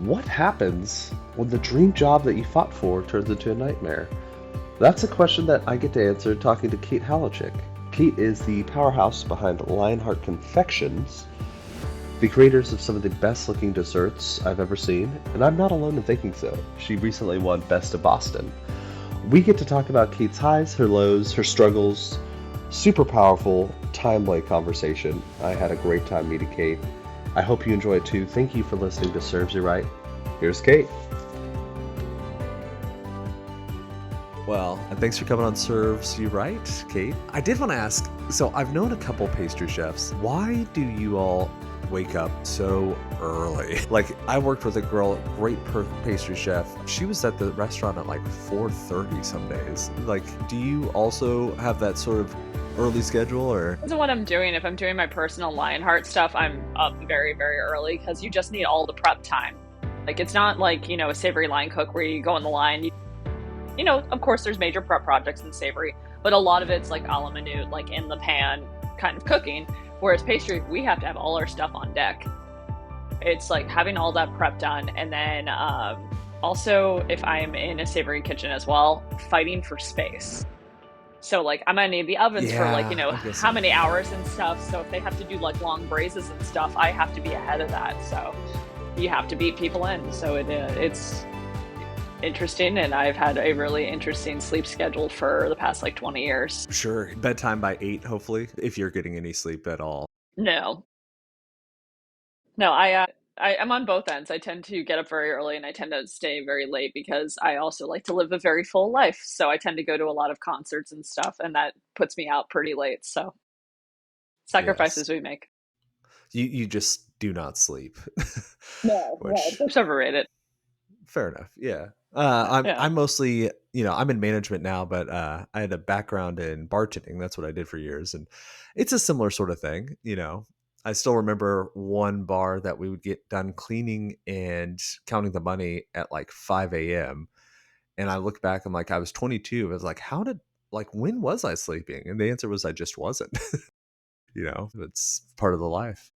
What happens when the dream job that you fought for turns into a nightmare? That's a question that I get to answer talking to Kate Holowchik. Kate is the powerhouse behind Lionheart Confections, the creators of some of the best looking desserts I've ever seen, and I'm not alone in thinking so. She recently won Best of Boston. We get to talk about Kate's highs, her lows, her struggles. Super powerful, timely conversation. I had a great time meeting Kate. I hope you enjoy it too. Thank you for listening to Serves You Right. Here's Kate. Well, and thanks for coming on Serves You Right, Kate. I did want to ask, so I've known a couple pastry chefs. Why do you all wake up so early? Like, I worked with a girl, great pastry chef. She was at the restaurant at like 4:30 some days. Like, do you also have that sort of early schedule, or? Depends on what I'm doing. If I'm doing my personal Lionheart stuff, I'm up very, very early because you just need all the prep time. Like, it's not like, a savory line cook where you go in the line. Of course, there's major prep projects in savory, but a lot of it's like a la minute, like in the pan kind of cooking. Whereas pastry, we have to have all our stuff on deck. It's like having all that prep done. And then also, if I'm in a savory kitchen as well, fighting for space. So like I'm gonna need the ovens for like, Yeah, I'm how guessing. many hours and stuff. So if they have to do like long braises and stuff, I have to be ahead of that. So you have to beat people in. So it's interesting, and I've had a really interesting sleep schedule for the past like 20 years. Sure. Bedtime by 8, hopefully, if you're getting any sleep at all. No, no, I'm on both ends. I tend to get up very early and I tend to stay very late because I also like to live a very full life. So I tend to go to a lot of concerts and stuff, and that puts me out pretty late. So Yes. sacrifices we make. You just do not sleep. No, right. Which, That's overrated. fair enough. Yeah. Yeah. I'm mostly, I'm in management now, but I had a background in bartending. That's what I did for years, and it's a similar sort of thing. I still remember one bar that we would get done cleaning and counting the money at like 5 a.m. And I look back, I'm like, I was 22. I was like, when was I sleeping? And the answer was I just wasn't. It's part of the life.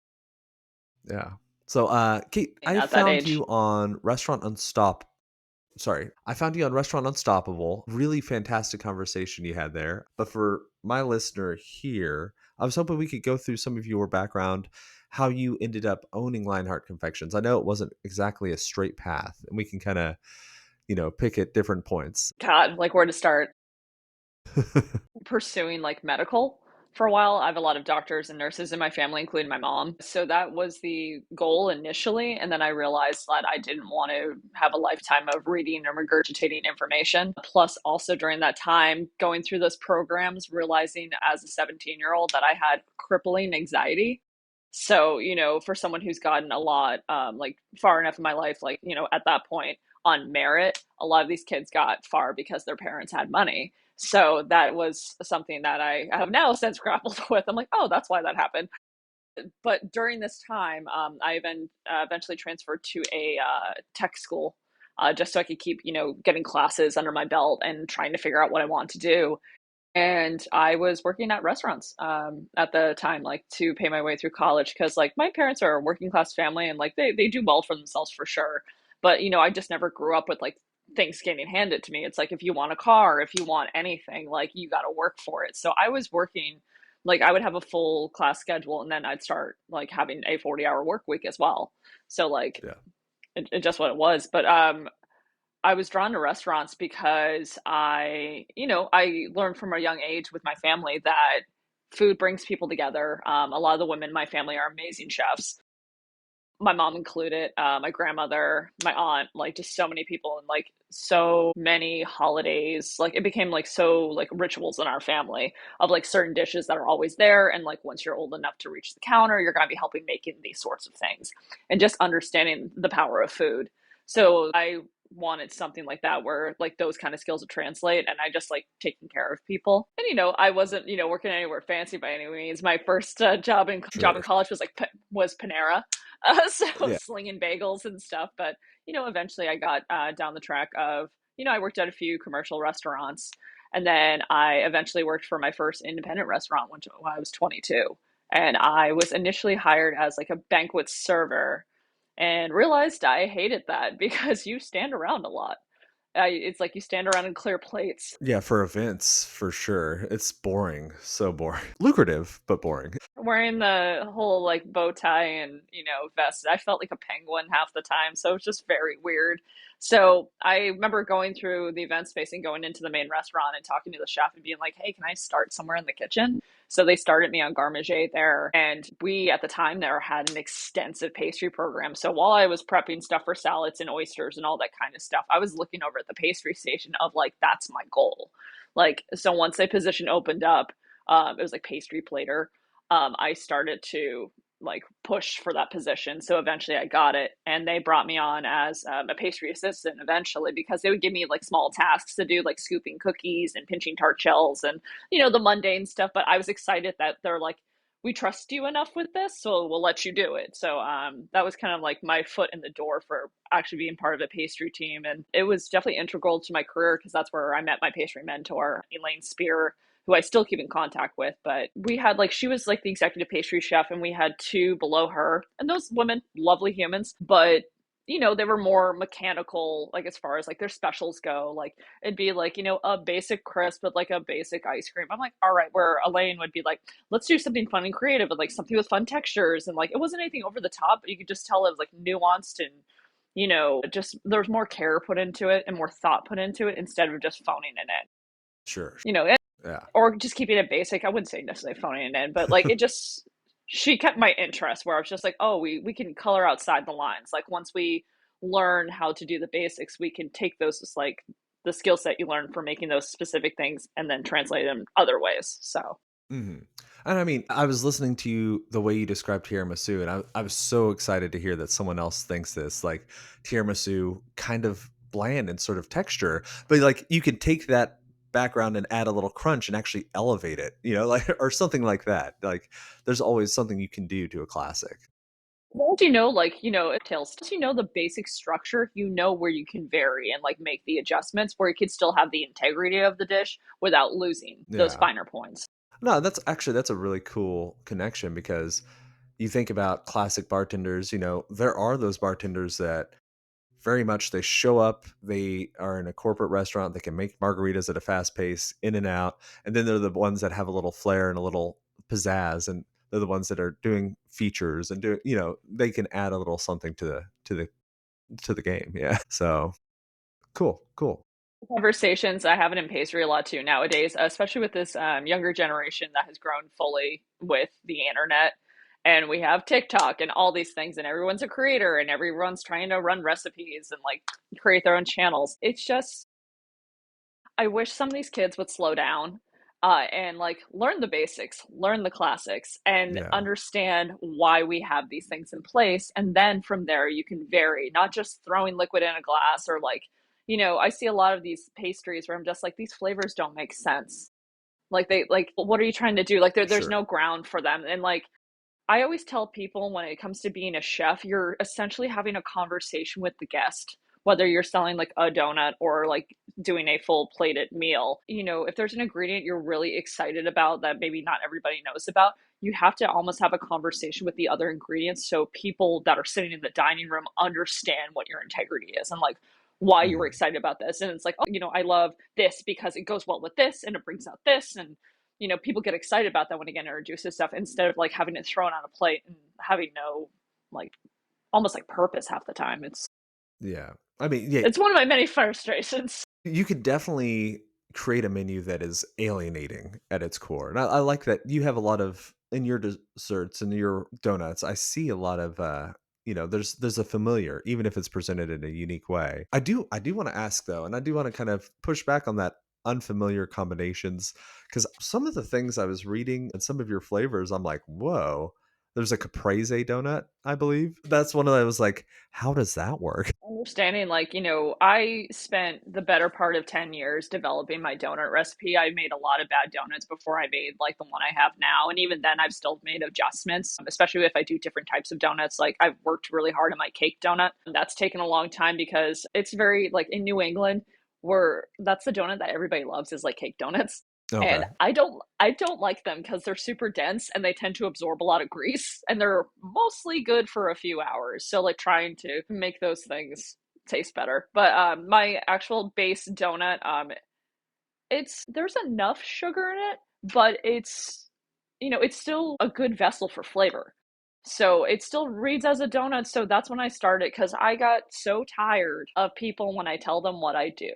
Yeah. So, Kate, I At that found age. you on Restaurant Unstop. Sorry, I found you on Restaurant Unstoppable. Really fantastic conversation you had there. But for my listener here, I was hoping we could go through some of your background, how you ended up owning Lionheart Confections. I know it wasn't exactly a straight path, and we can kind of, pick at different points. God, like where to start. Pursuing like medical for a while. I have a lot of doctors and nurses in my family, including my mom. So that was the goal initially. And then I realized that I didn't want to have a lifetime of reading and regurgitating information. Plus, also during that time, going through those programs, realizing as a 17-year-old that I had crippling anxiety. So, for someone who's gotten a lot, like far enough in my life, like, at that point on merit, a lot of these kids got far because their parents had money. So that was something that I have now since grappled with. I'm like, oh, that's why that happened. But during this time, I then eventually transferred to a tech school just so I could keep, getting classes under my belt and trying to figure out what I want to do. And I was working at restaurants at the time, like to pay my way through college, because like my parents are a working class family and like they do well for themselves for sure. But I just never grew up with like things getting handed to me. It's like if you want a car, if you want anything, like you got to work for it. So I was working, like I would have a full class schedule and then I'd start like having a 40-hour work week as well. So like Yeah. it just what it was. But I was drawn to restaurants because I learned from a young age with my family that food brings people together. A lot of the women in my family are amazing chefs. My mom included, my grandmother, my aunt, like just so many people and like so many holidays. Like it became like so like rituals in our family of like certain dishes that are always there. And like once you're old enough to reach the counter, you're going to be helping making these sorts of things and just understanding the power of food. So I wanted something like that where like those kind of skills would translate and I just like taking care of people. And I wasn't, working anywhere fancy by any means. My first job in Sure. college was like was Panera. So Yeah. slinging bagels and stuff. But, eventually I got down the track of, I worked at a few commercial restaurants. And then I eventually worked for my first independent restaurant when I was 22. And I was initially hired as like a banquet server. and realized I hated that because you stand around a lot. It's like you stand around and clear plates. Yeah, for events, for sure. It's boring. So boring. Lucrative, but boring. Wearing the whole like bow tie and vest, I felt like a penguin half the time, so it was just very weird. So I remember going through the event space and going into the main restaurant and talking to the chef and being like, hey, can I start somewhere in the kitchen? So they started me on garmager there, and we at the time there had an extensive pastry program. So while I was prepping stuff for salads and oysters and all that kind of stuff, I was looking over at the pastry station of like, that's my goal. Like, so once the position opened up, it was like pastry plater. I started to like push for that position. So eventually I got it, and they brought me on as a pastry assistant eventually, because they would give me like small tasks to do, like scooping cookies and pinching tart shells and the mundane stuff. But I was excited that they're like, we trust you enough with this, so we'll let you do it. So that was kind of like my foot in the door for actually being part of the pastry team, and it was definitely integral to my career because that's where I met my pastry mentor, Elaine Spear, who I still keep in contact with. But we had like, she was like the executive pastry chef, and we had two below her. And those women, lovely humans, but they were more mechanical, like as far as like their specials go. Like it'd be like, a basic crisp with like a basic ice cream. I'm like, all right, where Elaine would be like, let's do something fun and creative and like something with fun textures. And like, it wasn't anything over the top, but you could just tell it was like nuanced and just there was more care put into it and more thought put into it instead of just phoning it in. Sure. Yeah. Or just keeping it basic. I wouldn't say necessarily phoning it in, but like it just, she kept my interest where I was just like, oh, we can color outside the lines. Like once we learn how to do the basics, we can take those as like the skill set you learn for making those specific things and then translate them other ways. So Hmm. And I mean, I was listening to you the way you described tiramisu, and I was so excited to hear that someone else thinks this. Like tiramisu, kind of bland and sort of texture, but like you can take that background and add a little crunch and actually elevate it, like or something like that. Like there's always something you can do to a classic. once like, it tells, the basic structure, where you can vary and like make the adjustments where you could still have the integrity of the dish without losing those Yeah. finer points. No, that's a really cool connection because you think about classic bartenders, there are those bartenders that very much they show up, they are in a corporate restaurant, they can make margaritas at a fast pace, in and out, and then they're the ones that have a little flair and a little pizzazz, and they're the ones that are doing features and do they can add a little something to the game. Yeah. So cool. Conversations, I have it in pastry a lot too nowadays, especially with this younger generation that has grown fully with the internet. And we have TikTok and all these things, and everyone's a creator and everyone's trying to run recipes and like create their own channels. It's just, I wish some of these kids would slow down and like learn the basics, learn the classics, and Yeah, understand why we have these things in place. And then from there, you can vary, not just throwing liquid in a glass or like, I see a lot of these pastries where I'm just like, these flavors don't make sense. Like they like, what are you trying to do? Like there's sure. no ground for them. And like I always tell people when it comes to being a chef, you're essentially having a conversation with the guest, whether you're selling like a donut or like doing a full plated meal. If there's an ingredient you're really excited about that maybe not everybody knows about, you have to almost have a conversation with the other ingredients so people that are sitting in the dining room understand what your integrity is and like why you were Mhm. excited about this. And it's like, oh, I love this because it goes well with this and it brings out this. And people get excited about that when it get introduced to stuff instead of like having it thrown on a plate and having no like almost like purpose half the time. Yeah. I mean, yeah, It's one of my many frustrations. you could definitely create a menu that is alienating at its core. And I like that you have a lot of in your desserts and your donuts. I see a lot of there's a familiar, even if it's presented in a unique way. I do want to ask though, and I do want to kind of push back on that unfamiliar combinations because some of the things I was reading and some of your flavors, I'm like, whoa. There's a caprese donut, I believe. That's one of those. I was like, how does that work? Understanding like, I spent the better part of 10 years developing my donut recipe. I made a lot of bad donuts before I made like the one I have now. And even then I've still made adjustments, especially if I do different types of donuts. Like I've worked really hard on my cake donut. That's taken a long time because it's very like in New England, where that's the donut that everybody loves is like cake donuts. And Okay. I don't like them because they're super dense and they tend to absorb a lot of grease and they're mostly good for a few hours. So like trying to make those things taste better. But my actual base donut, it's there's enough sugar in it, but it's still a good vessel for flavor. So it still reads as a donut. So that's when I started because I got so tired of people when I tell them what I do.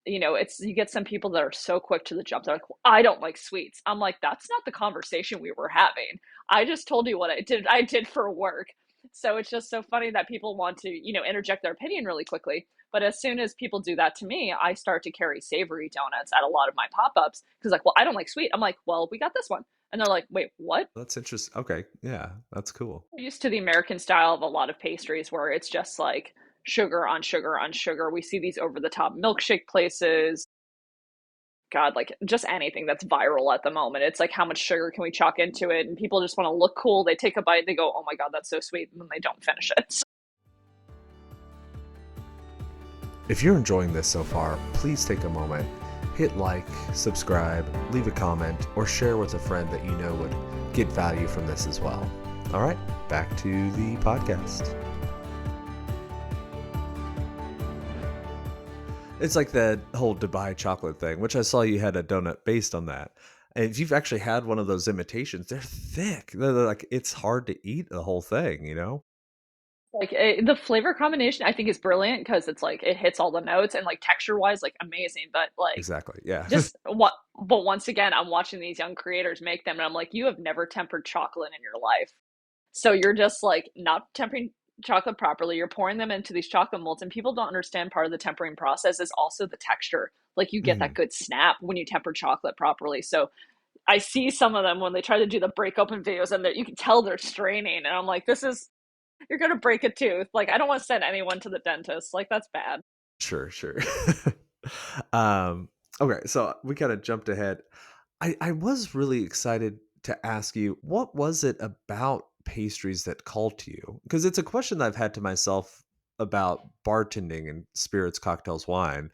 It's you get some people that are so quick to the jump. They're like, well, I don't like sweets. I'm like, that's not the conversation we were having. I just told you what I did for work. So it's just so funny that people want to, interject their opinion really quickly. But as soon as people do that to me, I start to carry savory donuts at a lot of my pop-ups because like, well, I don't like sweet. I'm like, well, we got this one. And they're like, wait, what? That's interesting. Okay. Yeah, that's cool. I'm used to the American style of a lot of pastries where it's just like sugar on sugar on sugar. We see these over the top milkshake places. God, like just anything that's viral at the moment. It's like how much sugar can we chalk into it? And people just want to look cool. They take a bite, they go, "Oh my God, that's so sweet," and then they don't finish it. If you're enjoying this so far, please take a moment, hit like, subscribe, leave a comment, or share with a friend that you know would get value from this as well. All right, back to the podcast. It's like the whole Dubai chocolate thing, which I saw you had a donut based on that. And if you've actually had one of those imitations, they're thick. They're like it's hard to eat the whole thing, you know? Like the flavor combination, I think is brilliant because it's like it hits all the notes and like texture wise, like amazing. But like Exactly. Yeah. just what? But once again, I'm watching these young creators make them, and I'm like, you have never tempered chocolate in your life. So you're just like not tempering chocolate properly. You're pouring them into these chocolate molds, and people don't understand part of the tempering process is also the texture. Like you get that Mhm. good snap when you temper chocolate properly. So I see some of them when they try to do the break open videos, and you can tell they're straining. And I'm like, this is you're gonna break a tooth. Like I don't want to send anyone to the dentist. Like that's bad. Sure, sure. um, okay, so we kind of jumped ahead. I was really excited to ask you, what was it about pastries that called to you? Because it's a question that I've had to myself about bartending and spirits, cocktails, wine.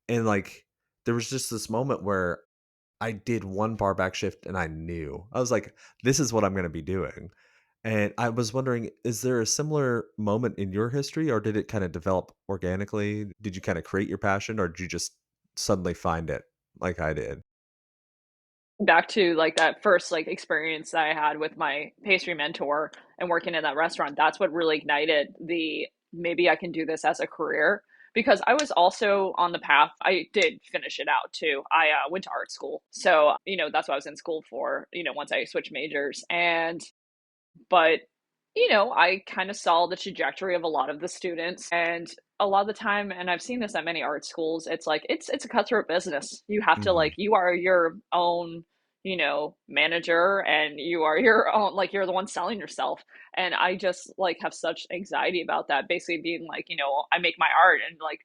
And like there was just this moment where I did one bar back shift and I knew. I was like, this is what I'm going to be doing. And I was wondering, is there a similar moment in your history or did it kind of develop organically? Did you kind of create your passion or did you just suddenly find it like I did? Back to like that first like experience that I had with my pastry mentor and working in that restaurant, that's what really ignited the maybe I can do this as a career because I was also on the path. I did finish it out too. I went to art school. So, that's what I was in school for, once I switched majors. But I kind of saw the trajectory of a lot of the students and a lot of the time, and I've seen this at many art schools, it's like it's a cutthroat business. You have to like Mhm. you are your own, manager and you are your own like you're the one selling yourself. And I just like have such anxiety about that, basically being like, I make my art and like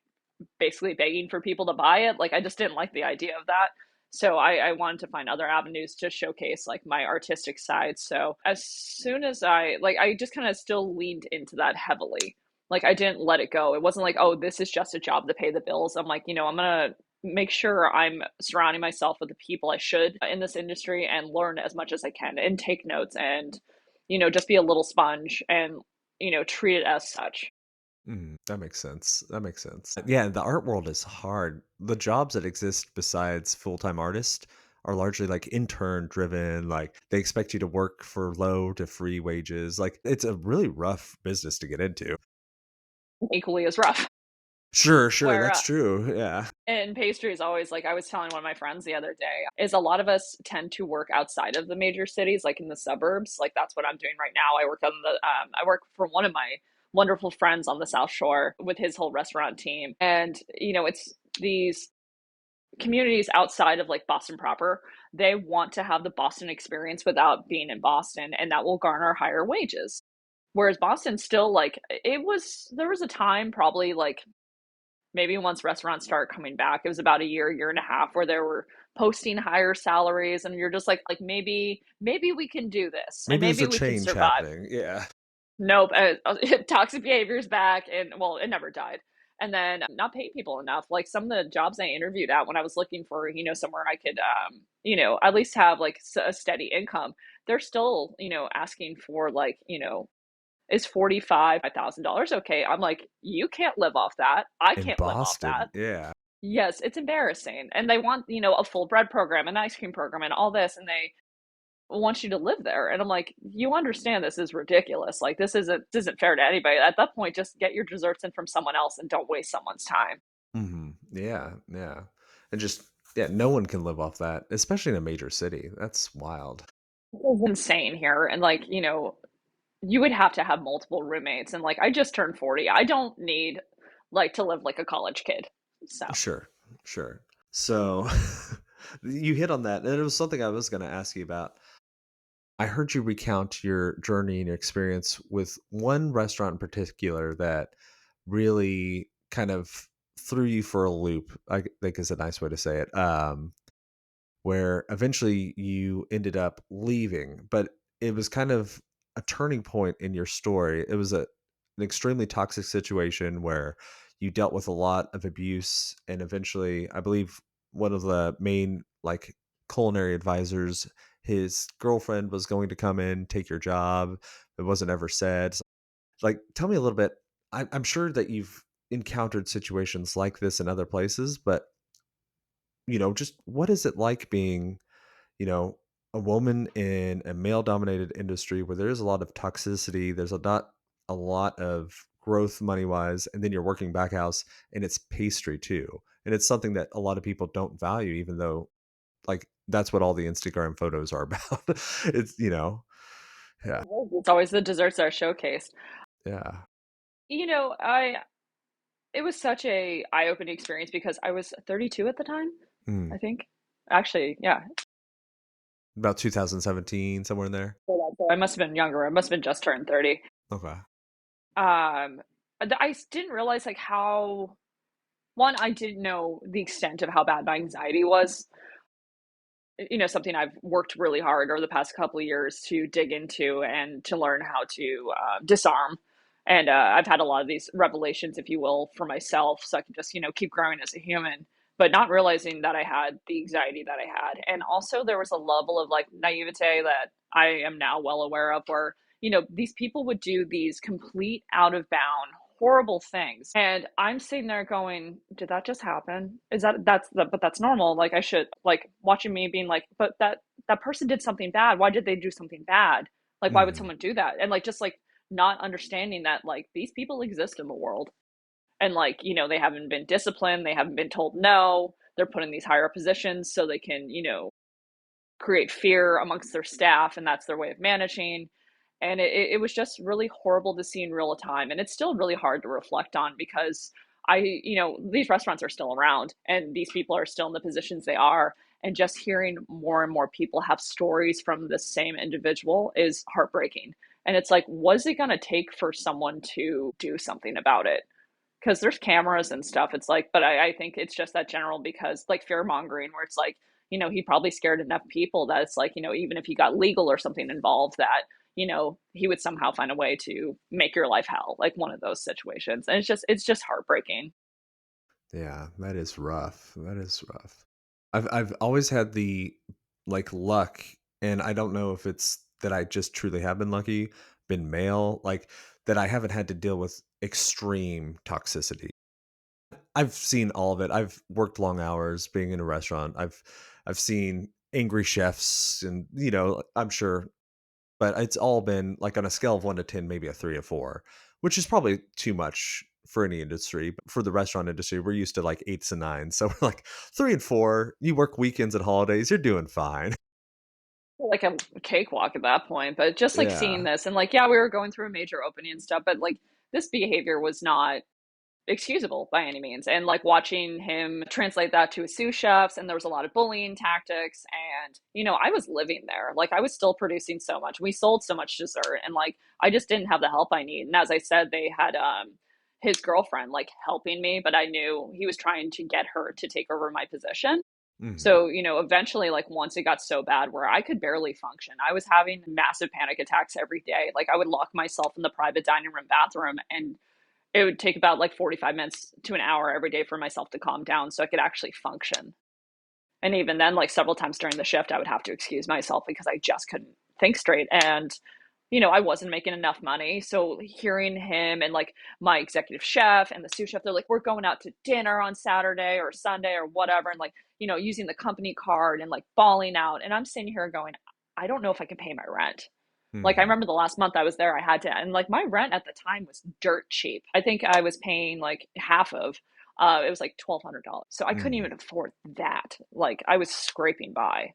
basically begging for people to buy it. Like I just didn't like the idea of that. So I wanted to find other avenues to showcase like my artistic side. So as soon as I just kind of still leaned into that heavily. Like I didn't let it go. It wasn't like, oh, this is just a job to pay the bills. I'm like, I'm gonna make sure I'm surrounding myself with the people I should in this industry and learn as much as I can and take notes and, just be a little sponge and, treat it as such. That makes sense. That makes sense. Yeah, the art world is hard. The jobs that exist besides full-time artists are largely like intern driven. Like they expect you to work for low to free wages. Like it's a really rough business to get into. Equally as rough. Sure, sure, Where that's true. Yeah. And pastry is always like I was telling one of my friends the other day, is a lot of us tend to work outside of the major cities, like in the suburbs. Like that's what I'm doing right now. I work for one of my wonderful friends on the South Shore with his whole restaurant team. And, it's these communities outside of like Boston proper. They want to have the Boston experience without being in Boston, and that will garner higher wages. Whereas Boston still like there was a time probably like maybe once restaurants start coming back, it was about a year and a half where they were posting higher salaries and you're just like maybe we can do this and Maybe there's maybe a we can change survive. happening. Yeah. Nope. Toxic behavior is back and well, it never died. and then not pay people enough. Like some of the jobs I interviewed at when I was looking for, somewhere I could, at least have like a steady income, they're still, asking for like, is $45,000 okay? I'm like, you can't live off that. I In can't live off that. Boston, yeah. Yes, it's embarrassing. And they want, a full bread program, an ice cream program, and all this, and they want you to live there. And I'm like, you understand this is ridiculous. Like this isn't fair to anybody. At that point, just get your desserts in from someone else and don't waste someone's time. Yeah, yeah. And just yeah, no one can live off that, especially in a major city. That's wild. It's insane here. And like, you would have to have multiple roommates. And like I just turned 40. I don't need like to live like a college kid. So Sure, sure. So you hit on that, and it was something I was going to ask you about. I heard you recount your journey and your experience with one restaurant in particular that really kind of threw you for a loop. I think is a nice way to say it. Where eventually you ended up leaving, but it was kind of a turning point in your story. It was an extremely toxic situation where you dealt with a lot of abuse, and eventually, I believe one of the main like culinary advisors, his girlfriend was going to come in, take your job. It wasn't ever said. Like, tell me a little bit. I'm sure that you've encountered situations like this in other places, but just what is it like being you know, a woman in a male dominated industry where there is a lot of toxicity, there's not a lot of growth money wise, and then you're working back house and it's pastry too. And it's something that a lot of people don't value, even though like that's what all the Instagram photos are about. Yeah, it's always the desserts that are showcased. yeah. I it was such a eye-opening experience because I was 32 at the time, Mm. I think. Actually, yeah. About 2017, somewhere in there. I must have been younger. I must have been just turned 30. Okay. Um, I didn't realize like how one, I didn't know the extent of how bad my anxiety was. Something I've worked really hard over the past couple of years to dig into and to learn how to disarm. And I've had a lot of these revelations, if you will, for myself, so I can just keep growing as a human. But not realizing that I had the anxiety that I had, and also there was a level of like naivete that I am now well aware of, where these people would do these complete out of bound horrible things, and I'm sitting there going, did that just happen? Is but that's normal. Like I should, like, watching me being like, but that person did something bad. Why did they do something bad? Like, why would Hmm. someone do that? And like, just like not understanding that like these people exist in the world, and like they haven't been disciplined, they haven't been told no, they're put in these higher positions so they can create fear amongst their staff, and that's their way of managing. And it was just really horrible to see in real time, and it's still really hard to reflect on because these restaurants are still around and these people are still in the positions they are, and just hearing more and more people have stories from the same individual is heartbreaking. And it's like, was it going to take for someone to do something about it? Because there's cameras and stuff. It's like, but I think it's just that general, because like fear mongering, where it's like, he probably scared enough people that it's like, even if he got legal or something involved, that, he would somehow find a way to make your life hell, like one of those situations. And it's just heartbreaking. Yeah, that is rough. That is rough. I've always had the like luck, and I don't know if it's that I just truly have been lucky, been male, like that I haven't had to deal with extreme toxicity. I've seen all of it. I've worked long hours being in a restaurant. I've seen angry chefs, and I'm sure, but it's all been like on a scale of 1 to 10, maybe a 3 or 4, which is probably too much for any industry. But for the restaurant industry, we're used to like 8s and 9s. So we're like 3 and 4. You work weekends and holidays, you're doing fine. Like a cakewalk at that point. But just like seeing Yeah. this, and like, yeah, we were going through a major opening and stuff, but like this behavior was not excusable by any means. And like watching him translate that to his sous chefs, and there was a lot of bullying tactics. And I was living there, like I was still producing so much, we sold so much dessert, and like I just didn't have the help I need. And as I said, they had his girlfriend like helping me, but I knew he was trying to get her to take over my position. Mhm. So eventually, like once it got so bad where I could barely function, I was having massive panic attacks every day. Like I would lock myself in the private dining room bathroom, and it would take about like 45 minutes to an hour every day for myself to calm down so I could actually function. And even then, like several times during the shift, I would have to excuse myself because I just couldn't think straight. And, I wasn't making enough money. So hearing him and like my executive chef and the sous chef, they're like, we're going out to dinner on Saturday or Sunday or whatever. And like, using the company card and like bawling out. And I'm sitting here going, I don't know if I can pay my rent. Like I Hmm. remember the last month I was there, I had to, and like my rent at the time was dirt cheap. I think I was paying like half of, it was like $1,200. So I couldn't Hmm. even afford that. Like I was scraping by,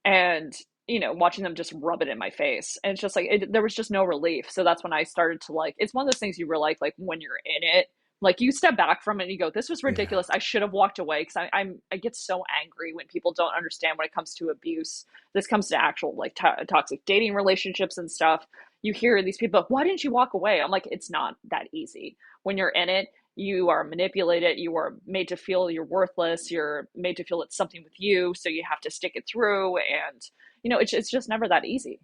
and watching them just rub it in my face, and it's just like there was just no relief. So that's when I started to like, it's one of those things you realize like when you're in it, like you step back from it and you go, this was Yeah. ridiculous, I should have walked away. Because I get so angry when people don't understand when it comes to abuse. This comes to actual like toxic dating relationships and stuff. You hear these people, why didn't you walk away? I'm like, it's not that easy. When you're in it, you are manipulated, you are made to feel you're worthless, you're made to feel it's something with you, so you have to stick it through. And it's just never that easy.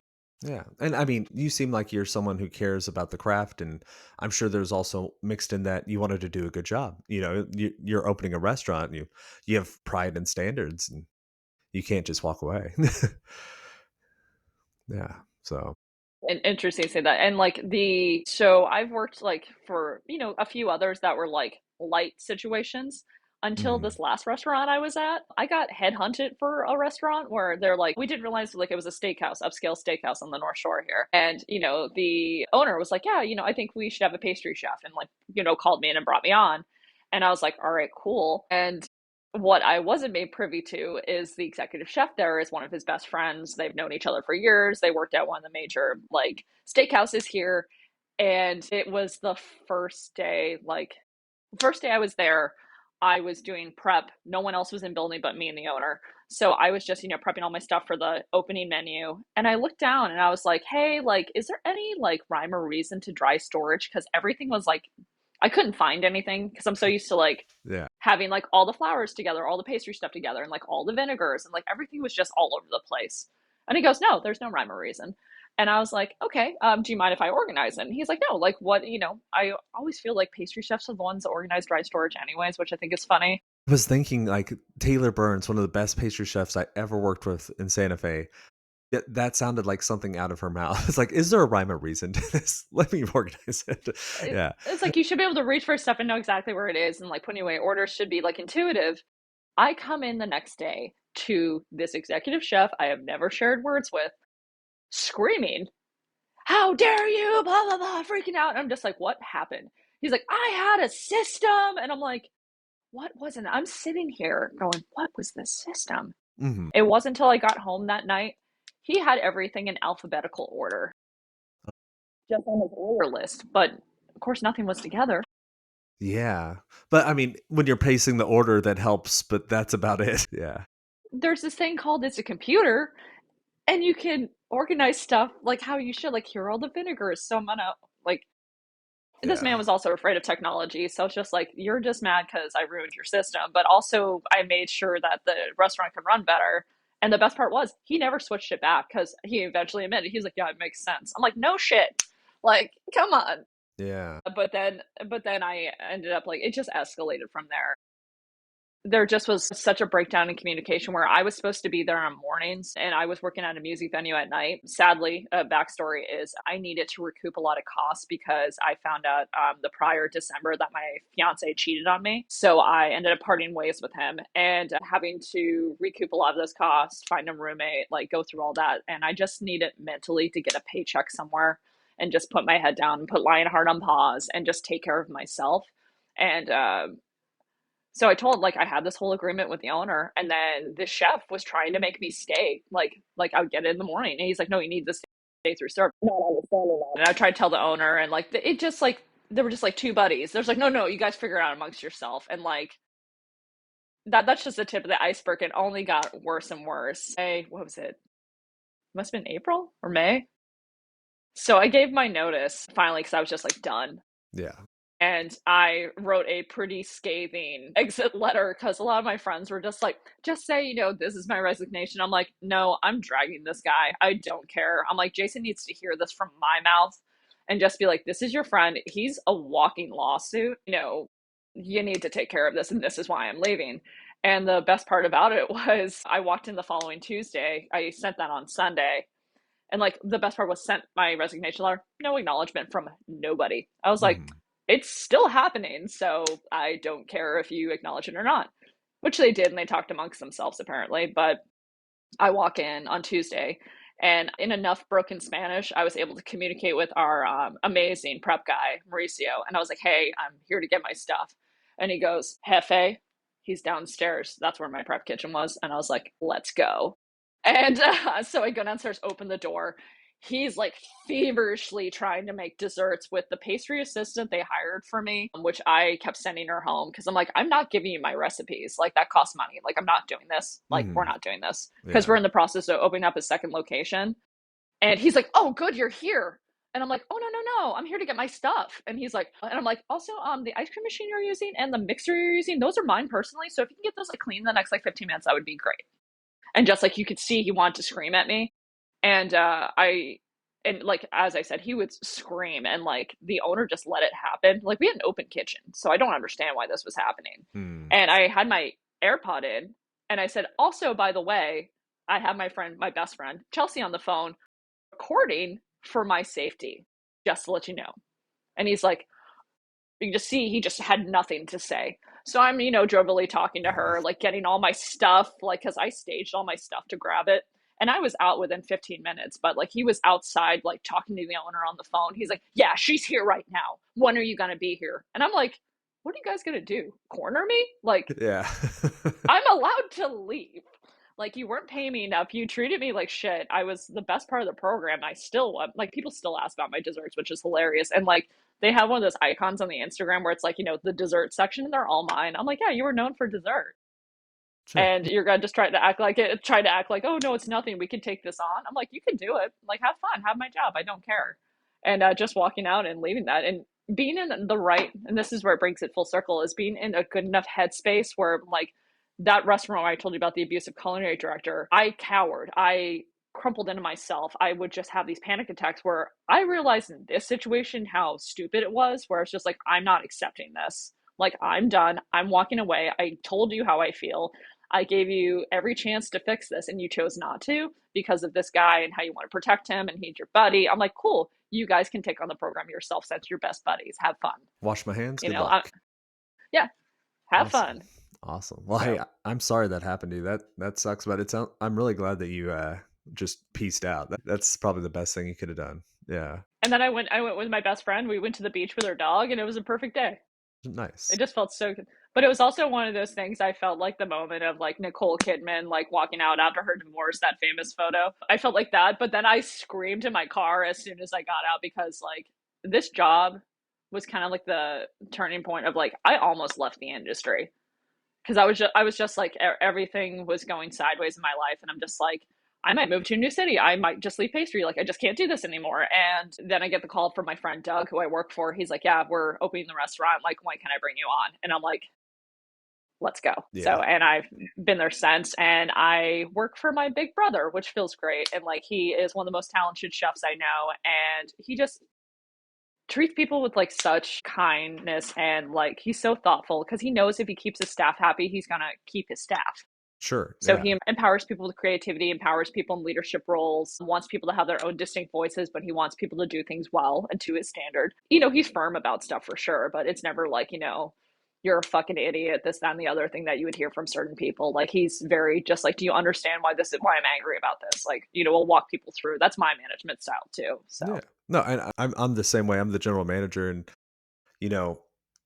Yeah. And I mean, you seem like you're someone who cares about the craft. And I'm sure there's also mixed in that you wanted to do a good job. You're opening a restaurant, and you have pride and standards, and you can't just walk away. Yeah. So, And interesting to say that. And like so I've worked like for a few others that were like light situations until mhm. this last restaurant I was at. I got headhunted for a restaurant where they're like, we didn't realize like it was a steakhouse, upscale steakhouse on the North Shore here. And the owner was like, yeah, I think we should have a pastry chef, and like called me in and brought me on. And I was like, all right, cool. And what I wasn't made privy to is the executive chef there is one of his best friends. They've known each other for years. They worked at one of the major like steakhouses here. And it was the first day I was there, I was doing prep. No one else was in building but me and the owner. So I was just, prepping all my stuff for the opening menu. And I looked down and I was like, hey, like, is there any like rhyme or reason to dry storage? Because everything was like, I couldn't find anything because I'm so used to like Yeah. having like all the flours together, all the pastry stuff together, and like all the vinegars, and like everything was just all over the place. And he goes, no, there's no rhyme or reason. And I was like, okay, do you mind if I organize it? And he's like, no, like what, I always feel like pastry chefs are the ones that organize dry storage anyways, which I think is funny. I was thinking like Taylor Burns, one of the best pastry chefs I ever worked with in Santa Fe. That sounded like something out of her mouth. It's like, is there a rhyme or reason to this? Let me organize it. Yeah. It's like you should be able to reach for stuff and know exactly where it is, and like putting away orders should be like intuitive. I come in the next day to this executive chef I have never shared words with, screaming, how dare you, blah, blah, blah, freaking out. And I'm just like, what happened? He's like, I had a system. And I'm like, what was it? I'm sitting here going, what was the system? Hmm. It wasn't until I got home that night. He had everything in alphabetical order, just on his order list. But of course, nothing was together. Yeah. But I mean, when you're pacing the order, that helps, but that's about it. Yeah. There's this thing called it's a computer, and you can organize stuff like how you should. Like, here are all the vinegars. So I'm gonna, like, this Yeah. man was also afraid of technology. So it's just like, you're just mad because I ruined your system. But also, I made sure that the restaurant could run better. And the best part was, he never switched it back because he eventually admitted, he's like, yeah, it makes sense. I'm like, no shit. Like, come on. Yeah. But then I ended up like, it just escalated from there. There just was such a breakdown in communication where I was supposed to be there on mornings and I was working at a music venue at night. Sadly, a backstory is I needed to recoup a lot of costs because I found out the prior December that my fiance cheated on me. So I ended up parting ways with him and having to recoup a lot of those costs, find a roommate, like go through all that. And I just needed mentally to get a paycheck somewhere and just put my head down and put Lionheart on pause and just take care of myself. And so I told like I had this whole agreement with the owner, and then the chef was trying to make me stay. Like I would get it in the morning, and he's like, "No, you need to stay through service." Not understanding that. And I tried to tell the owner, and like it just like there were just like two buddies. There's like, no, you guys figure it out amongst yourself, and like that's just the tip of the iceberg. It only got worse and worse. Hey, what was it? Must have been April or May. So I gave my notice finally because I was just like done. Yeah. And I wrote a pretty scathing exit letter because a lot of my friends were just like, just say, this is my resignation. I'm like, no, I'm dragging this guy. I don't care. I'm like, Jason needs to hear this from my mouth. and just be like, this is your friend. He's a walking lawsuit. You need to take care of this, and this is why I'm leaving. And the best part about it was I walked in the following Tuesday. I sent that on Sunday. And like the best part was sent my resignation letter, no acknowledgement from nobody. I was like, Mhm. it's still happening, so I don't care if you acknowledge it or not. Which they did, and they talked amongst themselves apparently. But I walk in on Tuesday, and in enough broken Spanish, I was able to communicate with our amazing prep guy, Mauricio. And I was like, hey, I'm here to get my stuff. And he goes, Jefe, he's downstairs. That's where my prep kitchen was. And I was like, let's go. And so I go downstairs, open the door. He's like feverishly trying to make desserts with the pastry assistant they hired for me, which I kept sending her home because I'm like, I'm not giving you my recipes. Like, that costs money. Like, I'm not doing this. Like, we're Mhm. not doing this because Yeah. we're in the process of opening up a second location. And he's like, oh, good, you're here. And I'm like, oh, no, no, no, I'm here to get my stuff. And he's like, and I'm like, also, the ice cream machine you're using and the mixer you're using, those are mine personally. So if you can get those like clean in the next like 15 minutes, that would be great. And just like you could see, he wanted to scream at me. And and like, as I said, he would scream, and like the owner just let it happen. Like, we had an open kitchen, so I don't understand why this was happening. Mm. And I had my AirPod in, and I said, also, by the way, I have my friend, my best friend, Chelsea, on the phone recording for my safety, just to let you know. And he's like, you can just see he just had nothing to say. So I'm, jovially talking to Mhm. her, like getting all my stuff, like, because I staged all my stuff to grab it. And I was out within 15 minutes, but like he was outside, like talking to the owner on the phone. He's like, yeah, she's here right now. When are you going to be here? And I'm like, what are you guys going to do? Corner me? Like, Yeah. I'm allowed to leave. Like, you weren't paying me enough. You treated me like shit. I was the best part of the program. I still like, people still ask about my desserts, which is hilarious. And like, they have one of those icons on the Instagram where it's like, the dessert section, and they're all mine. I'm like, yeah, you were known for dessert. Sure. And you're gonna just try to act like, oh no, it's nothing. We can take this on. I'm like, you can do it. Like, have fun, have my job. I don't care. And just walking out and leaving that, and being in the right, and this is where it brings it full circle, is being in a good enough headspace where like that restaurant where I told you about the abusive culinary director, I cowered. I crumpled into myself. I would just have these panic attacks where I realized in this situation how stupid it was, where it's just like, I'm not accepting this. Like, I'm done. I'm walking away. I told you how I feel. I gave you every chance to fix this, and you chose not to because of this guy and how you want to protect him, and he's your buddy. I'm like, cool. You guys can take on the program yourself since you're best buddies. Have fun. Wash my hands. You Good know, I, luck. yeah, have Awesome. fun. Awesome. Well, hey, So, I'm sorry that happened to you. That sucks, but I'm really glad that you just pieced out. That's probably the best thing you could have done. Yeah. and then I went with my best friend. We went to the beach with our dog, and it was a perfect day. It Nice. just felt so good. But it was also one of those things, I felt like the moment of like Nicole Kidman, like walking out after her divorce, that famous photo. I felt like that. But then I screamed in my car as soon as I got out because like this job was kind of like the turning point of like, I almost left the industry because I was just like, everything was going sideways in my life. And I'm just like, I might move to a new city. I might just leave pastry. Like, I just can't do this anymore. And then I get the call from my friend Doug, who I work for. He's like, yeah, we're opening the restaurant. Like, when can I bring you on? And I'm like, let's go. Yeah. So, and I've been there since, and I work for my big brother, which feels great. And like, he is one of the most talented chefs I know. And he just treats people with like such kindness, and like, he's so thoughtful because he knows if he keeps his staff happy, he's going to keep his staff. Sure. So Yeah. he empowers people with creativity, empowers people in leadership roles, wants people to have their own distinct voices, but he wants people to do things well and to his standard. He's firm about stuff for sure, but it's never like, you're a fucking idiot, this, that, and the other thing that you would hear from certain people. Like, he's very just like, do you understand why I'm angry about this? Like, we'll walk people through. That's my management style too. Yeah. So No, and I'm the same way. I'm the general manager, and you know,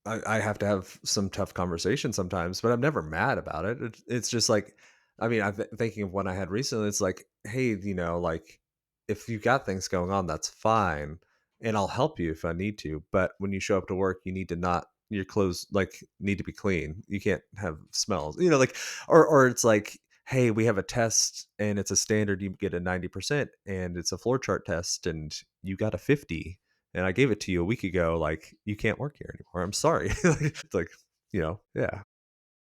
I have to have some tough conversations sometimes, but I'm never mad about it. It's just like, I mean, thinking of one I had recently. It's like, hey, like if you got things going on, that's fine, and I'll help you if I need to. But when you show up to work, you need to not your clothes like need to be clean. You can't have smells, like, or it's like, hey, we have a test and it's a standard. You get a 90%, and it's a floor chart test, and you got a 50 and I gave it to you a week ago. Like, you can't work here anymore. I'm sorry. It's like, yeah,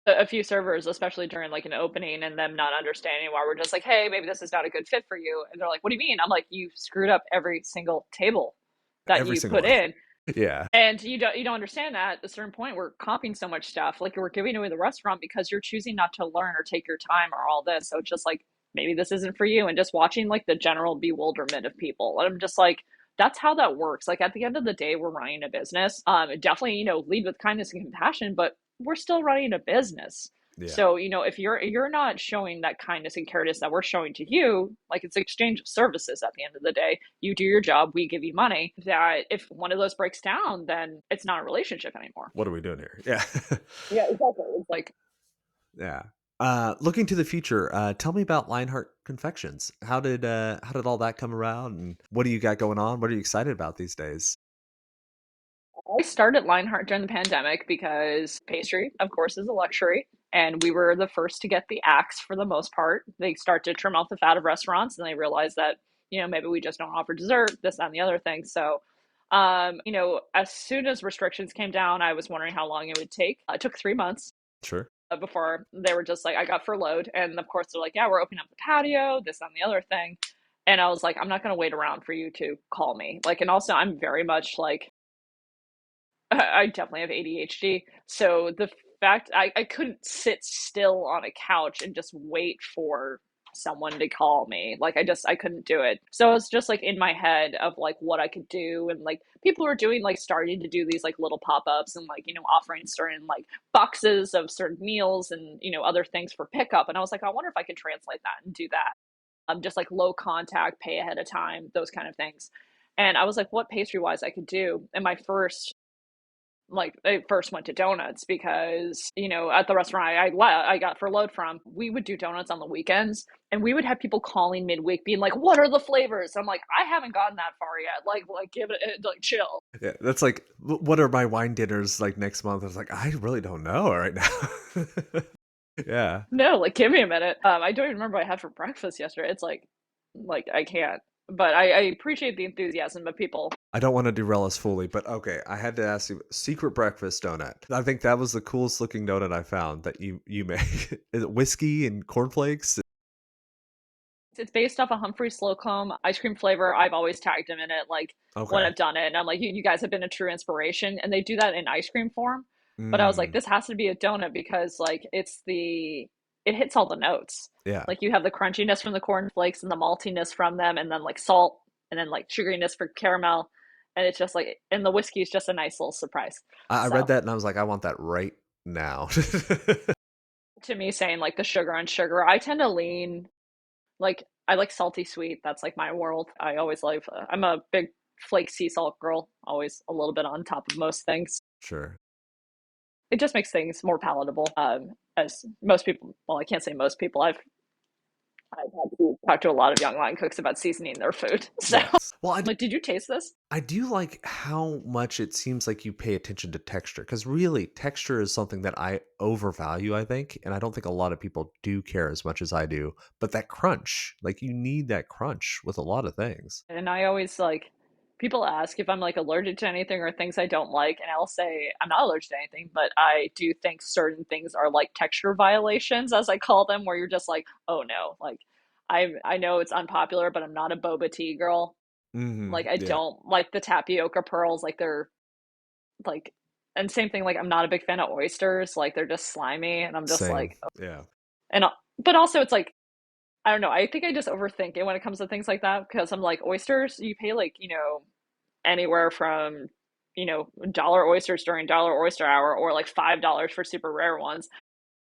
a few servers, especially during like an opening, and them not understanding why we're just like, hey, maybe this is not a good fit for you. And they're like, what do you mean? I'm like, you screwed up every single table. that Every you single put one. in. Yeah. And you don't understand that at a certain point we're comping so much stuff. Like we're giving away the restaurant because you're choosing not to learn or take your time or all this. So it's just like maybe this isn't for you. And just watching like the general bewilderment of people. And I'm just like, that's how that works. Like at the end of the day, we're running a business. Definitely, lead with kindness and compassion, but we're still running a business. Yeah. So, if you're not showing that kindness and courtesy that we're showing to you, like it's exchange of services at the end of the day. You do your job, we give you money. That if one of those breaks down, then it's not a relationship anymore. What are we doing here? Yeah. Yeah, exactly. It's like Yeah. Looking to the future, tell me about Lionheart Confections. How did all that come around, and what do you got going on? What are you excited about these days? I started Lionheart during the pandemic because pastry, of course, is a luxury. And we were the first to get the axe for the most part. They start to trim off the fat of restaurants and they realize that, maybe we just don't offer dessert, this, that, and the other thing. So, as soon as restrictions came down, I was wondering how long it would take. It took 3 months Sure. before they were just like, I got furloughed. And of course, they're like, yeah, we're opening up the patio, this, that, and the other thing. And I was like, I'm not going to wait around for you to call me. Like, and also, I'm very much like, I definitely have ADHD. So the fact I couldn't sit still on a couch and just wait for someone to call me. Like I couldn't do it. So it's just like in my head of like what I could do and like people were doing like starting to do these like little pop-ups and like, offering certain like boxes of certain meals and, other things for pickup. And I was like, I wonder if I could translate that and do that. Just like low contact, pay ahead of time, those kind of things. And I was like, what pastry wise I could do. And my first like I first went to donuts because at the restaurant I got furloughed from, we would do donuts on the weekends and we would have people calling midweek being like, what are the flavors? I'm like, I haven't gotten that far yet, like give it like chill. Yeah, that's like, what are my wine dinners like next month? I was like, I really don't know right now. Yeah. No, like give me a minute. I don't even remember what I had for breakfast yesterday. It's like I can't, but I appreciate the enthusiasm of people. I don't want to derail us fully, but okay, I had to ask you, secret breakfast donut. I think that was the coolest looking donut I found that you made. Is it whiskey and cornflakes? It's based off a Humphrey Slocum ice cream flavor. I've always tagged him in it, like when Okay. I've done it, and I'm like, you guys have been a true inspiration. And they do that in ice cream form, but I was like, Mm, this has to be a donut because like it hits all the notes. yeah. Like you have the crunchiness from the corn flakes and the maltiness from them, and then like salt, and then like sugariness for caramel, and it's just like, and the whiskey is just a nice little surprise. I read So that and I was like, I want that right now. to me, saying like the sugar on sugar, I tend to lean like I like salty sweet. That's like my world. I always like. I'm a big flake sea salt girl. Always a little bit on top of most things. Sure. It just makes things more palatable. As most people, well, I can't say most people. I've had to talk to a lot of young line cooks about seasoning their food. So, Yes. Well, like, did you taste this? I do like how much it seems like you pay attention to texture, because really texture is something that I overvalue, I think, and I don't think a lot of people do care as much as I do. But that crunch, like you need that crunch with a lot of things. And I always like people ask if I'm like allergic to anything or things I don't like, and I'll say I'm not allergic to anything, but I do think certain things are like texture violations, as I call them, where you're just like, oh no, like I know it's unpopular, but I'm not a boba tea girl. Like I Yeah. don't like the tapioca pearls, like they're like, and same thing, like I'm not a big fan of oysters, like they're just slimy, and I'm just Same. like, Yeah. and but also it's like I don't know. I think I just overthink it when it comes to things like that because I'm like oysters. You pay like anywhere from dollar oysters during dollar oyster hour or like $5 for super rare ones,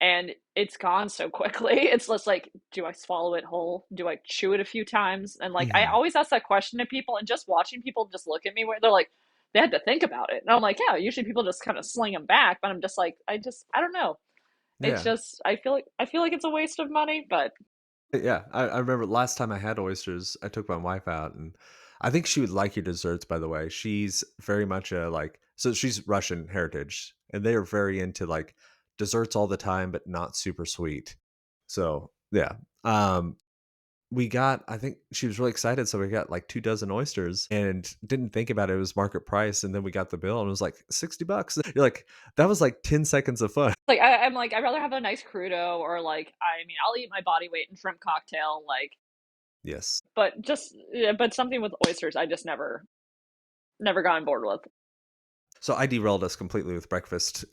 and it's gone so quickly. It's just like, do I swallow it whole? Do I chew it a few times? And like I hmm always ask that question to people, and just watching people just look at me where they're like they had to think about it, and I'm like, yeah. Usually people just kind of sling them back, but I'm just like I don't know. It's Yeah. just I feel like it's a waste of money, but Yeah, I remember last time I had oysters, I took my wife out, and I think she would like your desserts, by the way. She's very much a like, so she's Russian heritage, and they are very into like desserts all the time, but not super sweet. So yeah. We got, I think she was really excited, so we got like 2 dozen oysters and didn't think about it. It was market price, and then we got the bill and it was like $60. You're like, that was like 10 seconds of fun. like I'm like I'd rather have a nice crudo or like I mean I'll eat my body weight in shrimp cocktail like Yes. but just yeah, but something with oysters I just never Never got on board with. So I derailed us completely with breakfast.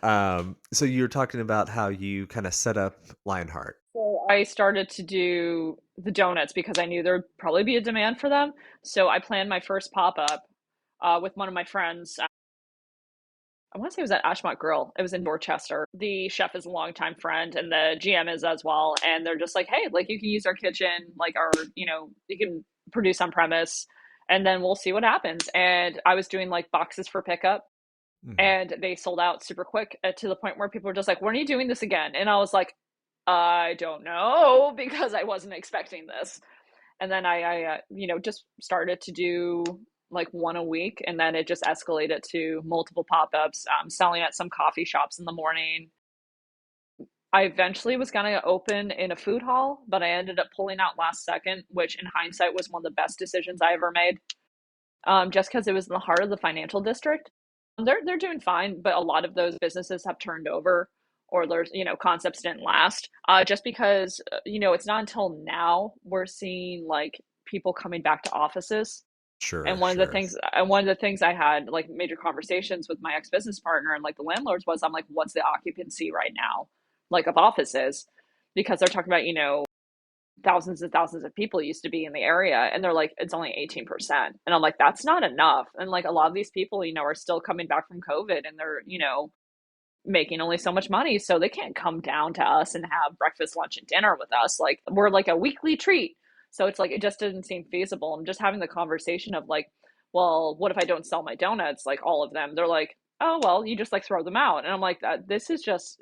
So you're talking about how you kind of set up Lionheart. So I started to do the donuts because I knew there'd probably be a demand for them. So I planned my first pop up with one of my friends. I want to say it was at Ashmont Grill. It was in Dorchester. The chef is a longtime friend, and the GM is as well. And they're just like, hey, like you can use our kitchen, like our, you can produce on premise, and then we'll see what happens. And I was doing like boxes for pickup, Hmm. and they sold out super quick to the point where people were just like, when are you doing this again? And I was like, I don't know because I wasn't expecting this. And then I just started to do like one a week, and then it just escalated to multiple pop-ups, selling at some coffee shops in the morning. I eventually was going to open in a food hall, but I ended up pulling out last second, which in hindsight was one of the best decisions I ever made. Just because it was in the heart of the financial district. They're doing fine, but a lot of those businesses have turned over, or there's concepts didn't last. Just because it's not until now we're seeing like people coming back to offices. Sure, And sure. one of the things I had like major conversations with my ex business partner and like the landlords was, I'm like, what's the occupancy right now, like of offices, because they're talking about thousands and thousands of people used to be in the area, and they're like it's only 18%, and I'm like that's not enough. And like a lot of these people are still coming back from COVID, and they're making only so much money, so they can't come down to us and have breakfast, lunch, and dinner with us. Like we're like a weekly treat. So it's like it just didn't seem feasible. And just having the conversation of like, well, what if I don't sell my donuts, like all of them? They're like, oh well, you just like throw them out. And I'm like, that this is just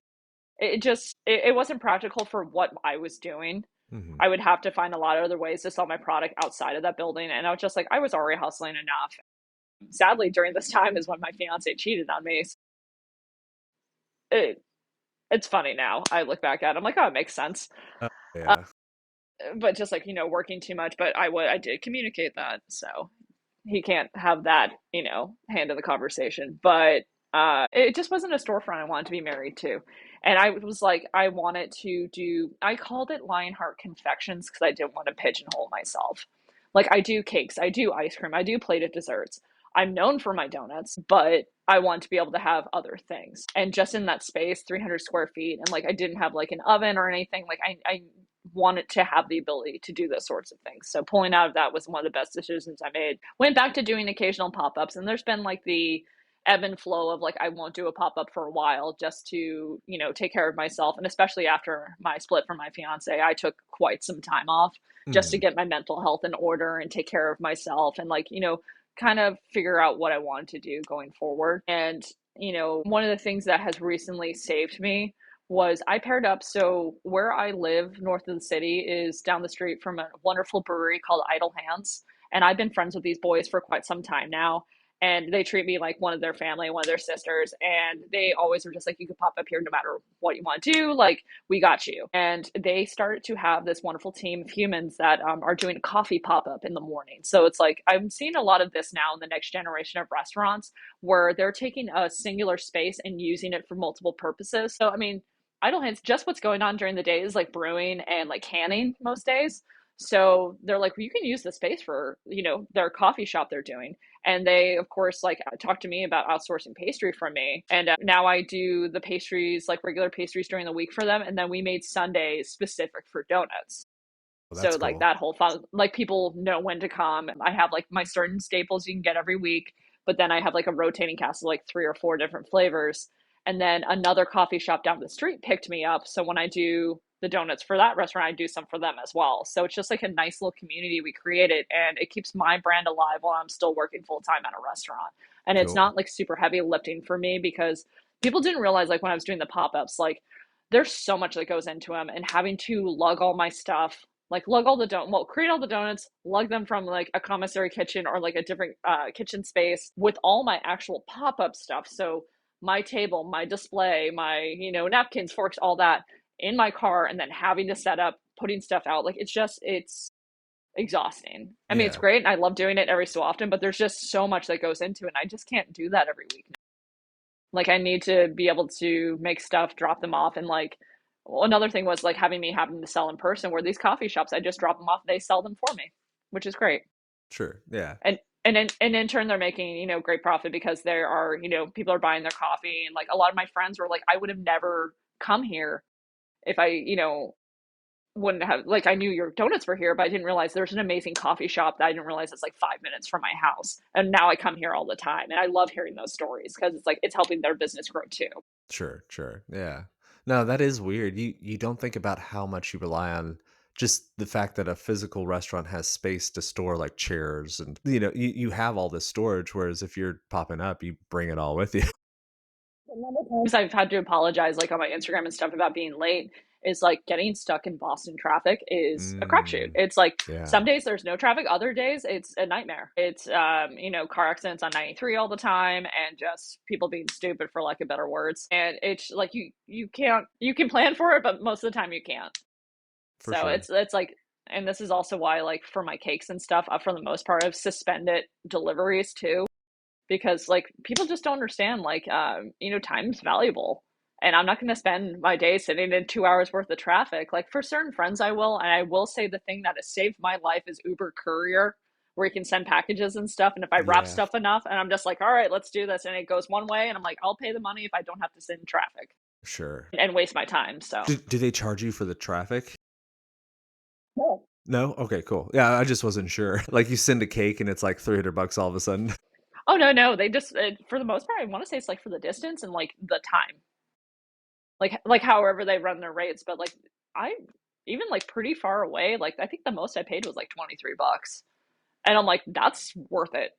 it wasn't practical for what I was doing. Hmm. I would have to find a lot of other ways to sell my product outside of that building. And I was just like, I was already hustling enough. Sadly, during this time is when my fiance cheated on me. It, it's funny now. I look back at it, I'm like, oh, it makes sense. Uh, Yeah, but just like, working too much. But I did communicate that. So he can't have that, hand in the conversation. But it just wasn't a storefront I wanted to be married to. And I was like, I wanted to do, I called it Lionheart Confections because I didn't want to pigeonhole myself. Like, I do cakes, I do ice cream, I do plated desserts. I'm known for my donuts, but I want to be able to have other things. And just in that space, 300 square feet, and like I didn't have like an oven or anything, like I wanted to have the ability to do those sorts of things. So pulling out of that was one of the best decisions I made. Went back to doing occasional pop-ups, and there's been like the ebb and flow of like I won't do a pop-up for a while just to, take care of myself. And especially after my split from my fiance, I took quite some time off just to hmm, get my mental health in order and take care of myself and like, kind of figure out what I wanted to do going forward. And, one of the things that has recently saved me was I paired up. So where I live north of the city is down the street from a wonderful brewery called Idle Hands. And I've been friends with these boys for quite some time now. And they treat me like one of their family, one of their sisters. And they always were just like, you could pop up here no matter what you want to do. Like, we got you. And they started to have this wonderful team of humans that are doing a coffee pop up in the morning. So it's like, I'm seeing a lot of this now in the next generation of restaurants where they're taking a singular space and using it for multiple purposes. So, I mean, Idle Hands, just what's going on during the day is like brewing and like canning most days. So they're like, well, you can use the space for, their coffee shop they're doing. And they, of course, like talked to me about outsourcing pastry from me. And now I do the pastries, like regular pastries during the week for them. And then we made Sundays specific for donuts. well, So that's like cool. that whole fun, like people know when to come. I have like my certain staples you can get every week, but then I have like a rotating cast of like 3 or 4 different flavors. And then another coffee shop down the street picked me up. So when I do the donuts for that restaurant, I do some for them as well. So it's just like a nice little community we created, and it keeps my brand alive while I'm still working full time at a restaurant. And it's Cool. not like super heavy lifting for me because people didn't realize like when I was doing the pop ups, like there's so much that goes into them, and having to lug all my stuff, like lug all the create all the donuts, lug them from like a commissary kitchen or like a different kitchen space with all my actual pop-up stuff. So my table, my display, my napkins, forks, all that in my car, and then having to set up, putting stuff out, like it's exhausting. I mean, it's Yeah, great and I love doing it every so often, but there's just so much that goes into it, and I just can't do that every week. Like I need to be able to make stuff, drop them off, and like well, another thing was like having to sell in person, where these coffee shops I just drop them off, they sell them for me, which is great. sure. Yeah. and in turn they're making, great profit because there are, people are buying their coffee, and like a lot of my friends were like, I would have never come here if I, wouldn't have, like, I knew your donuts were here, but I didn't realize there's an amazing coffee shop that I didn't realize it's like 5 minutes from my house. And now I come here all the time. And I love hearing those stories because it's like it's helping their business grow too. Sure, sure. Yeah. No, that is weird. You don't think about how much you rely on just the fact that a physical restaurant has space to store like chairs and you have all this storage, whereas if you're popping up, you bring it all with you. Times I've had to apologize, like on my Instagram and stuff, about being late is like getting stuck in Boston traffic is a crapshoot. Mm, It's like yeah. some days there's no traffic, other days it's a nightmare. It's car accidents on 93 all the time, and just people being stupid, for lack of better words. And it's like you can plan for it, but most of the time you can't. For So sure. it's like, and this is also why, like, for my cakes and stuff, for the most part I've suspended deliveries too, because like people just don't understand, like, time's valuable, and I'm not going to spend my day sitting in 2 hours worth of traffic. Like for certain friends I will, and I will say the thing that has saved my life is Uber Courier, where you can send packages and stuff, and if I wrap Yeah, stuff enough and I'm just like, all right, let's do this, and it goes one way, and I'm like, I'll pay the money if I don't have to sit in traffic sure. and waste my time. So Do they charge you for the traffic? no. No? Okay, cool. Yeah, I just wasn't sure. Like you send a cake and it's like $300 all of a sudden. Oh no, no, they just, for the most part I want to say it's like for the distance and like the time, like however they run their rates. But like I, even like pretty far away, like I think the most I paid was like $23, and I'm like, that's worth it.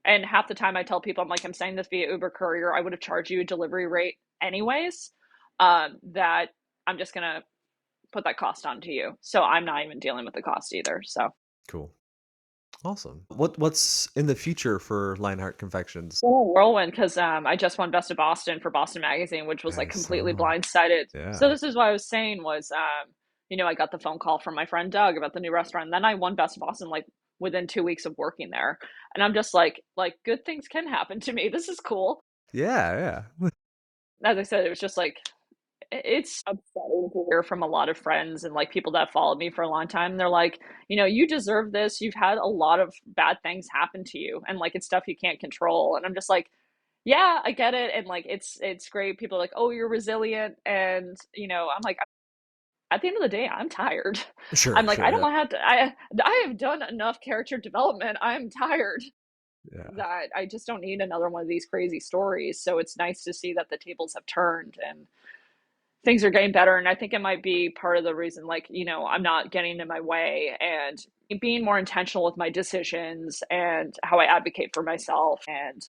And half the time I tell people, I'm like, I'm saying this via Uber Courier, I would have charged you a delivery rate anyways, that I'm just gonna put that cost onto you, so I'm not even dealing with the cost either. So Cool. Awesome. What's in the future for Lionheart Confections? whirlwind, because I just won Best of Boston for Boston Magazine, which was I like completely saw. blindsided. So Yeah. this is what I was saying was, I got the phone call from my friend Doug about the new restaurant, and then I won Best of Boston like within 2 weeks of working there, and I'm just like good things can happen to me. This is cool. Yeah, yeah. As I said, it was just like it's upsetting to hear from a lot of friends and like people that followed me for a long time. They're like, you deserve this. You've had a lot of bad things happen to you, and like it's stuff you can't control. And I'm just like, yeah, I get it. And like it's great. People are like, oh, you're resilient, and I'm like, at the end of the day, I'm tired. I'm Sure, like, I sure. don't Yeah. want to have to. I have done enough character development. I'm tired. Yeah. That I just don't need another one of these crazy stories. So it's nice to see that the tables have turned and things are getting better. And I think it might be part of the reason, like, I'm not getting in my way and being more intentional with my decisions and how I advocate for myself. And,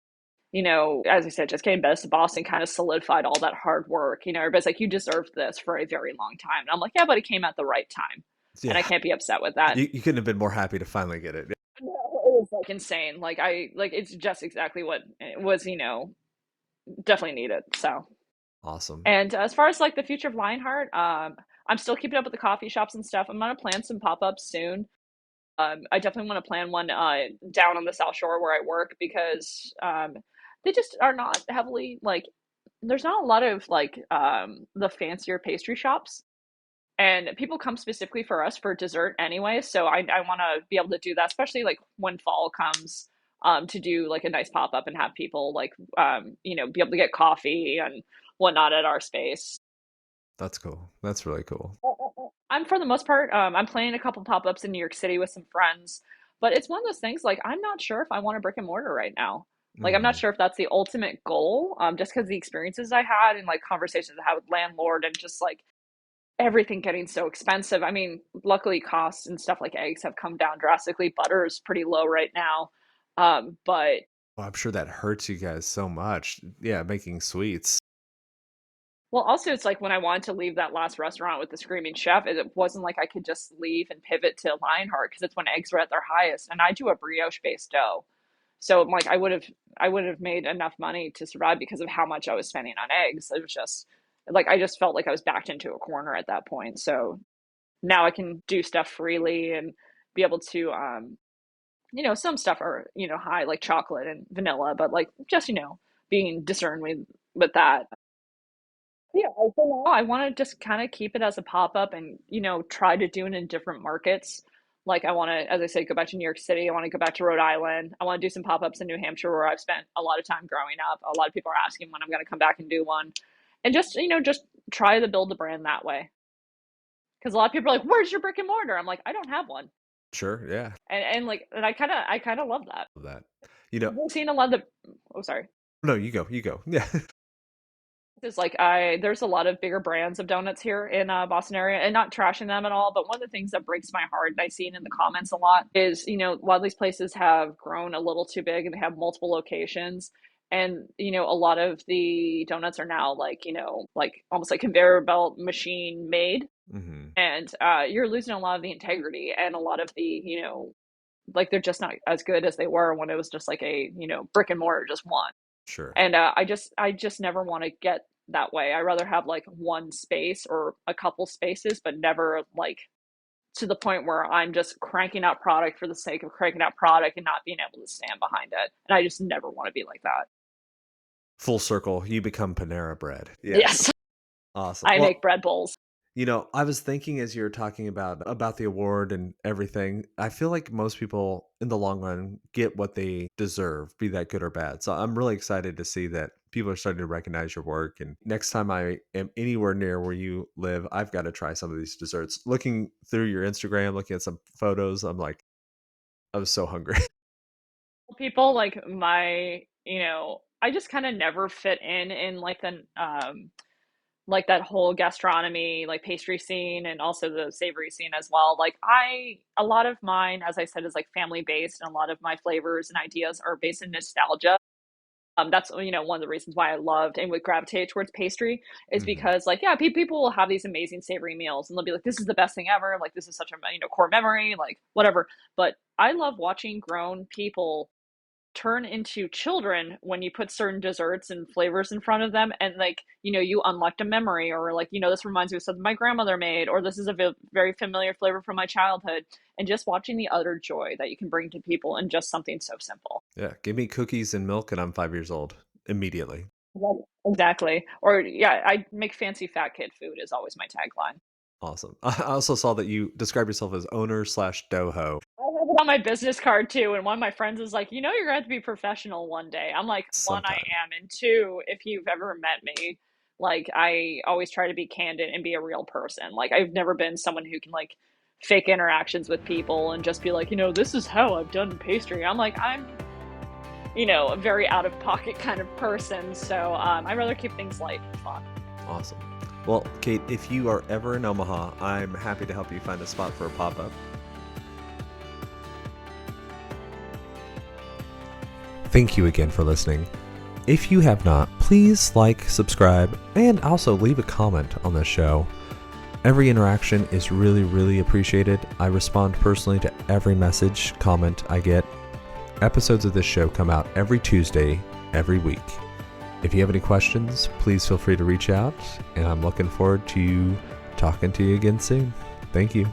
as I said, just getting Best of Boston kind of solidified all that hard work. Everybody's like, you deserved this for a very long time. And I'm like, yeah, but it came at the right time. And I Yeah. can't be upset with that. You couldn't have been more happy to finally get it. No, it was like insane. It's just exactly what it was, definitely needed. So. Awesome. And as far as like the future of Lionheart, I'm still keeping up with the coffee shops and stuff. I'm gonna plan some pop-ups soon. I definitely want to plan one down on the South Shore where I work, because they just are not heavily like. There's not a lot of like the fancier pastry shops, and people come specifically for us for dessert anyway. So I want to be able to do that, especially like when fall comes. To do like a nice pop up and have people like be able to get coffee and whatnot at our space. That's cool. That's really cool. I'm, for the most part, I'm planning a couple pop ups in New York City with some friends, but it's one of those things, like, I'm not sure if I want a brick and mortar right now. Like, I'm not Hmm. sure if that's the ultimate goal, just because the experiences I had and like conversations I had with landlord and just like everything getting so expensive. I mean, luckily costs and stuff like eggs have come down drastically. Butter is pretty low right now. But Well, I'm sure that hurts you guys so much. Yeah, making sweets. well, also, it's like when I wanted to leave that last restaurant with the screaming chef, it wasn't like I could just leave and pivot to Lionheart because it's when eggs were at their highest, and I do a brioche based dough. So I'm like, I would have made enough money to survive because of how much I was spending on eggs. It was just like I just felt like I was backed into a corner at that point. So now I can do stuff freely and be able to some stuff are, high, like chocolate and vanilla, but like just, being discerned with that. Yeah, I want to just kind of keep it as a pop up and, try to do it in different markets. Like I want to, as I said, go back to New York City. I want to go back to Rhode Island. I want to do some pop-ups in New Hampshire where I've spent a lot of time growing up. A lot of people are asking when I'm going to come back and do one. And just, just try to build the brand that way. Because a lot of people are like, "Where's your brick and mortar?" I'm like, "I don't have one." Sure. Yeah. And I kind of love that. Love that. You know, I've seen a lot of the. Oh, sorry. no, you go. You go. Yeah. Is like there's a lot of bigger brands of donuts here in Boston area, and not trashing them at all, but one of the things that breaks my heart, and I see it in the comments a lot, is a lot of these places have grown a little too big and they have multiple locations, and a lot of the donuts are now like almost like conveyor belt machine made, Hmm. and you're losing a lot of the integrity and a lot of the like they're just not as good as they were when it was just like a brick and mortar just one. Sure. And I just never want to get that way. I rather have like one space or a couple spaces, but never like to the point where I'm just cranking out product for the sake of cranking out product and not being able to stand behind it. And I just never want to be like that. Full circle, you become Panera bread. Yeah. Yes, Awesome. I Well, make bread bowls. I was thinking as you were talking about the award and everything, I feel like most people in the long run get what they deserve, be that good or bad. So I'm really excited to see that people are starting to recognize your work. And next time I am anywhere near where you live, I've got to try some of these desserts. Looking through your Instagram, looking at some photos, I'm like, I was so hungry. People I just kind of never fit in like the like that whole gastronomy, like pastry scene and also the savory scene as well. Like a lot of mine, as I said, is like family based, and a lot of my flavors and ideas are based in nostalgia. That's one of the reasons why I loved and would gravitate towards pastry is Hmm. because like yeah, people will have these amazing savory meals and they'll be like, this is the best thing ever. Like this is such a core memory, like whatever. But I love watching grown people turn into children when you put certain desserts and flavors in front of them, and like you unlocked a memory, or like this reminds me of something my grandmother made, or this is a very familiar flavor from my childhood, and just watching the utter joy that you can bring to people in just something so simple. Yeah. Give me cookies and milk and I'm 5 years old immediately. Right. Exactly. Or yeah, I make fancy fat kid food is always my tagline. Awesome. I also saw that you describe yourself as owner slash doho I have it on my business card too, and one of my friends is like, you're gonna have to be professional one day. I'm like, one, I sometime. am, and two, if you've ever met me, like I always try to be candid and be a real person. Like I've never been someone who can like fake interactions with people and just be like, this is how I've done pastry. I'm like, I'm, a very out of pocket kind of person, so I'd rather keep things light and fun. Awesome. Well, Kate, if you are ever in Omaha, I'm happy to help you find a spot for a pop up. Thank you again for listening. If you have not, please like, subscribe, and also leave a comment on the show. Every interaction is really, really appreciated. I respond personally to every message, comment I get. Episodes of this show come out every Tuesday, every week. If you have any questions, please feel free to reach out, and I'm looking forward to talking to you again soon. Thank you.